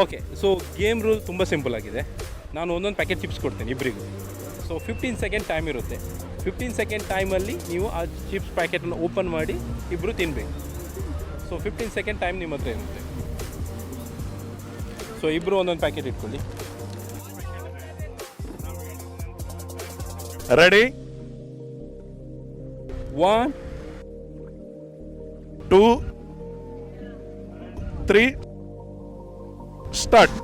Okay, so game rule ತುಂಬ simple ಆಗಿದೆ. ನಾನು ಒಂದೊಂದು ಪ್ಯಾಕೆಟ್ ಚಿಪ್ಸ್ ಕೊಡ್ತೇನೆ ಇಬ್ಬರಿಗೂ. ಸೊ 15 ಸೆಕೆಂಡ್ ಟೈಮ್ ಇರುತ್ತೆ. 15 ಸೆಕೆಂಡ್ ಟೈಮಲ್ಲಿ ನೀವು ಆ ಚಿಪ್ಸ್ ಪ್ಯಾಕೆಟನ್ನು ಓಪನ್ ಮಾಡಿ ಇಬ್ಬರು ತಿನ್ನಬೇಕು. ಸೊ 15 ಸೆಕೆಂಡ್ ಟೈಮ್ ನಿಮ್ಮ ಹತ್ರ ಇರುತ್ತೆ. ಸೊ ಇಬ್ಬರು ಒಂದೊಂದು ಪ್ಯಾಕೆಟ್ ಇಟ್ಕೊಳ್ಳಿ. ರೆಡಿ? 1 2 3 ಸ್ಟಾರ್ಟ್.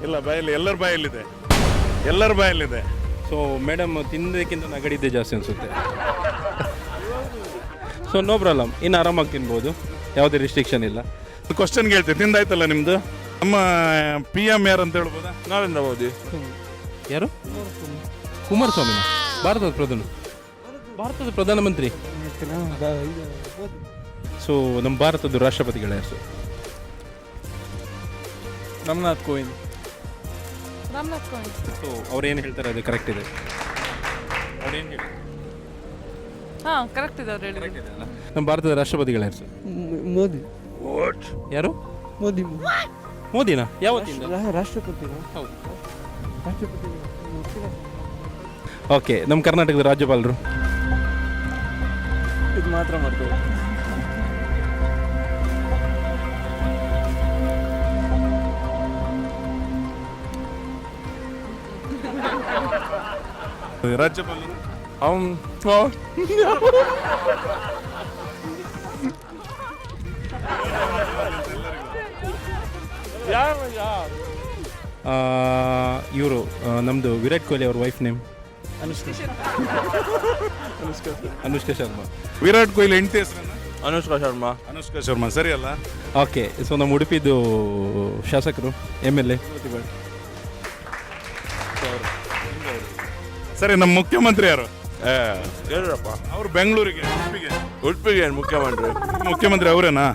ಇಲ್ಲ, ಬಾಯಲ್ಲಿ ಎಲ್ಲರ ಬಾಯಲ್ಲಿದೆ. ಸೊ ಮೇಡಮ್ ತಿನ್ನೋದಕ್ಕಿಂತ ನಗಡಿದ್ದೇ ಜಾಸ್ತಿ ಅನಿಸುತ್ತೆ. ಸೊ ನೋ ಪ್ರಾಬ್ಲಮ್, ಇನ್ನು ಆರಾಮಾಗಿ ತಿನ್ಬೋದು, ಯಾವುದೇ ರಿಸ್ಟ್ರಿಕ್ಷನ್ ಇಲ್ಲ. ಕ್ವಶನ್ ಕೇಳ್ತೀವಿ, ತಿಂದಾಯ್ತಲ್ಲ ನಿಮ್ಮದು. ನಮ್ಮ PM ಯಾರು ಅಂತ ಹೇಳ್ಬೋದಾ? ನರೇಂದ್ರ ಮೋದಿ. ಯಾರು? ಕುಮಾರಸ್ವಾಮಿ, ಭಾರತದ ಪ್ರಧಾನಮಂತ್ರಿ. ಸೊ ನಮ್ಮ ಭಾರತದ ರಾಷ್ಟ್ರಪತಿಗಳ ಹೆಸರು? ರಾಮನಾಥ್ ಕೋವಿಂದ್. ಸೊ ಅವ್ರು ಏನು ಹೇಳ್ತಾರೆ ಅದು ಕರೆಕ್ಟ್ ಇದೆ. ಅವ್ರೇನು ಹೇಳಿ ಕರೆಕ್ಟ್ ಇದೆ ಅವ್ರು ಹೇಳಿ. ಕರೆಕ್ಟ್ ಇದೆ ಅಲ್ಲ? ನಮ್ಮ ಭಾರತದ ರಾಷ್ಟ್ರಪತಿಗಳ ಹೆಸರು? ಮೋದಿ. ಯಾರು? ಮೋದಿನಾ? ಯಾವತ್ತಿಂದ? ರಾಷ್ಟ್ರಪತಿ. ಹೌದು. ಓಕೆ, ನಮ್ಮ ಕರ್ನಾಟಕದ ರಾಜ್ಯಪಾಲರು? ಇದು ಮಾತ್ರ ಮಾಡ್ತೇವೆ. ರಾಜ್ಯಪಾಲರು? ಇವರು ನಮ್ಮದು ವಿರಾಟ್ ಕೊಹ್ಲಿ ಅವ್ರ ವೈಫ್ ನೇಮ್? ಅನುಷ್ಕಾ ಶರ್ಮಾ. ವಿರಾಟ್ ಕೊಹ್ಲಿ ಹೆಂಡತಿ ಹೆಸರನ್ನ? ಅನುಷ್ಕಾ ಶರ್ಮಾ. ಸರಿ ಅಲ್ಲ? ಓಕೆ, ಸೊ ನಮ್ಮ ಉಡುಪಿದು ಶಾಸಕರು MLA? ಸರಿ, ನಮ್ಮ ಮುಖ್ಯಮಂತ್ರಿ ಯಾರು? ಹೇಳ್ರಪ್ಪ. ಅವ್ರು ಬೆಂಗಳೂರಿಗೆ, ಉಡುಪಿಗೆ ಮುಖ್ಯಮಂತ್ರಿ ಅವರೇನಾ?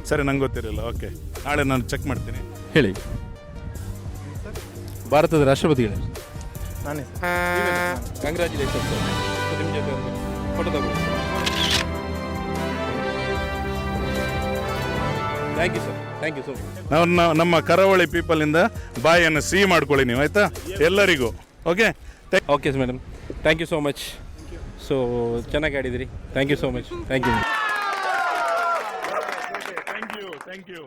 ಸರಿ, ನಂಗೆ ಗೊತ್ತಿರಲಿಲ್ಲ. ಓಕೆ, ನಾಳೆ ನಾನು ಚೆಕ್ ಮಾಡ್ತೀನಿ. ಹೇಳಿ. ಭಾರತದ ರಾಷ್ಟ್ರಪತಿಗಳ? ನಾನೇ. Congratulation sir. ನಿಮ್ಮ ಜೊತೆ ಫೋಟೋ ತಗೊಳ್ಳಿ. Thank you sir, thank you so much. ನಮ್ಮ ಕರಾವಳಿ ಪೀಪಲಿಂದ ಬಾಯನ್ನು ಸಿಹಿ ಮಾಡ್ಕೊಳ್ಳಿ ನೀವು, ಆಯಿತಾ? ಎಲ್ಲರಿಗೂ. Okay okay madam, thank you so much. So ಚೆನ್ನಾಗಿ ಆಡಿದಿರಿ. Thank you so much. Thank you.